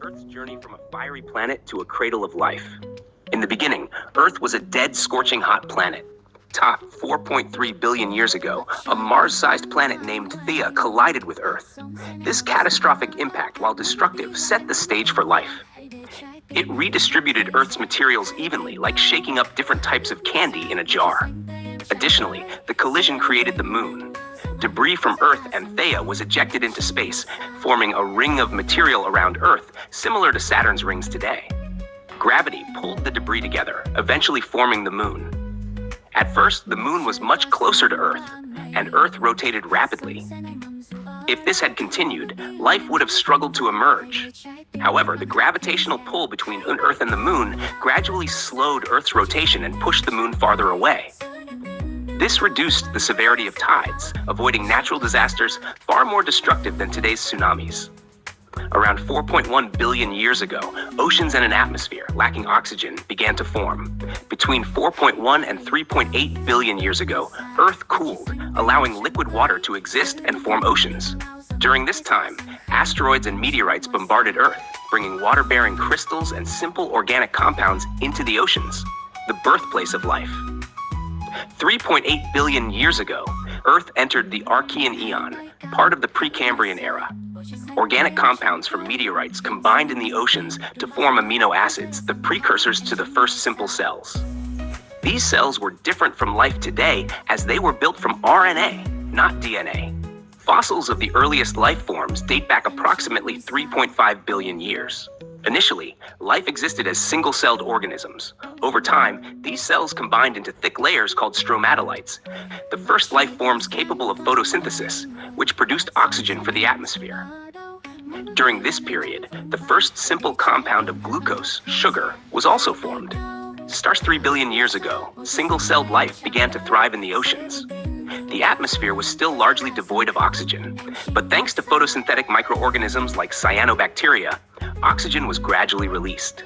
Earth's journey from a fiery planet to a cradle of life. In the beginning, Earth was a dead, scorching hot planet. 4.3 billion years ago, a Mars-sized planet named Theia collided with Earth. This catastrophic impact, while destructive, set the stage for life. It redistributed Earth's materials evenly, like shaking up different types of candy in a jar. Additionally, the collision created the Moon. Debris from Earth and Theia was ejected into space, forming a ring of material around Earth, similar to Saturn's rings today. Gravity pulled the debris together, eventually forming the Moon. At first, the Moon was much closer to Earth, and Earth rotated rapidly. If this had continued, life would have struggled to emerge. However, the gravitational pull between Earth and the Moon gradually slowed Earth's rotation and pushed the Moon farther away. This reduced the severity of tides, avoiding natural disasters far more destructive than today's tsunamis. Around 4.1 billion years ago, oceans and an atmosphere lacking oxygen began to form. Between 4.1 and 3.8 billion years ago, Earth cooled, allowing liquid water to exist and form oceans. During this time, asteroids and meteorites bombarded Earth, bringing water-bearing crystals and simple organic compounds into the oceans, the birthplace of life. 3.8 billion years ago, Earth entered the Archean Eon, part of the Precambrian era. Organic compounds from meteorites combined in the oceans to form amino acids, the precursors to the first simple cells. These cells were different from life today as they were built from RNA, not DNA. Fossils of the earliest life forms date back approximately 3.5 billion years. Initially, life existed as single-celled organisms. Over time, these cells combined into thick layers called stromatolites, the first life forms capable of photosynthesis, which produced oxygen for the atmosphere. During this period, the first simple compound of glucose, sugar, was also formed. Stars 3 billion years ago, single-celled life began to thrive in the oceans. The atmosphere was still largely devoid of oxygen, but thanks to photosynthetic microorganisms like cyanobacteria, oxygen was gradually released.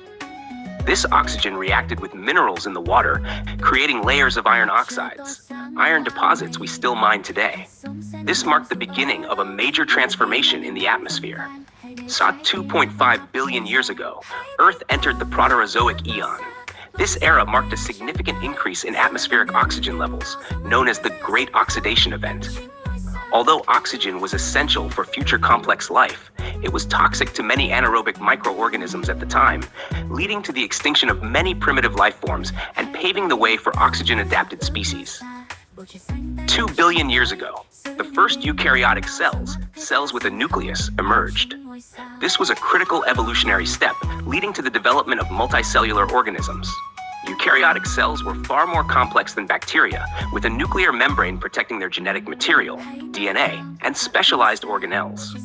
This oxygen reacted with minerals in the water, creating layers of iron oxides, iron deposits we still mine today. This marked the beginning of a major transformation in the atmosphere. 2.5 billion years ago, Earth entered the Proterozoic Eon. This era marked a significant increase in atmospheric oxygen levels, known as the Great Oxidation Event. Although oxygen was essential for future complex life, it was toxic to many anaerobic microorganisms at the time, leading to the extinction of many primitive life forms and paving the way for oxygen-adapted species. 2 billion years ago, the first eukaryotic cells with a nucleus, emerged. This was a critical evolutionary step, leading to the development of multicellular organisms. Eukaryotic cells were far more complex than bacteria, with a nuclear membrane protecting their genetic material, DNA, and specialized organelles.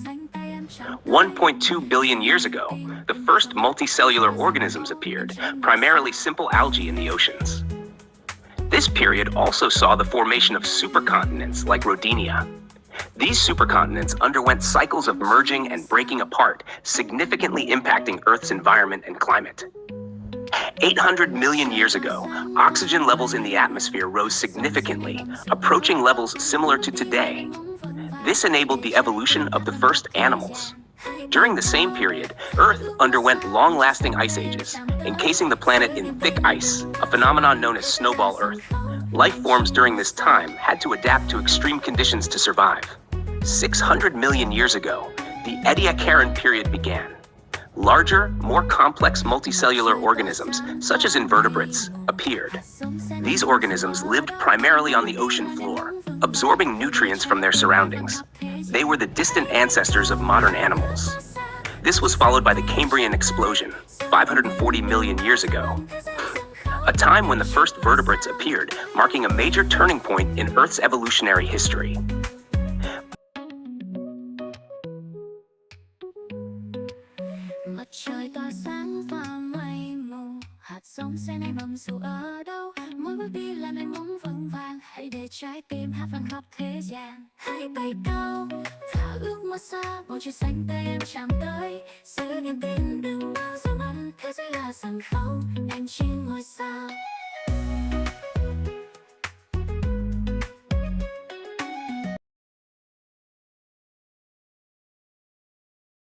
1.2 billion years ago, the first multicellular organisms appeared, primarily simple algae in the oceans. This period also saw the formation of supercontinents like Rodinia. These supercontinents underwent cycles of merging and breaking apart, significantly impacting Earth's environment and climate. 800 million years ago, oxygen levels in the atmosphere rose significantly, approaching levels similar to today. This enabled the evolution of the first animals. During the same period, Earth underwent long-lasting ice ages, encasing the planet in thick ice, a phenomenon known as snowball Earth. Life forms during this time had to adapt to extreme conditions to survive. 600 million years ago, the Ediacaran period began. Larger, more complex multicellular organisms, such as invertebrates, appeared. These organisms lived primarily on the ocean floor, absorbing nutrients from their surroundings. They were the distant ancestors of modern animals. This was followed by the Cambrian explosion, 540 million years ago. A time when the first vertebrates appeared, marking a major turning point in Earth's evolutionary history. Mặt trời tỏa sáng qua mây mù, hạt giống sẽ nảy mầm dù ở đâu. Mỗi bước đi là nền móng vững vàng, hãy để trái tim hát vang khắp thế gian. Hãy bay cao và ước mơ xa, bầu trời xanh tay em chạm tới. Giữ niềm tin đừng bao giờ mất, thế giới là sân khấu, em chỉ ngôi sao.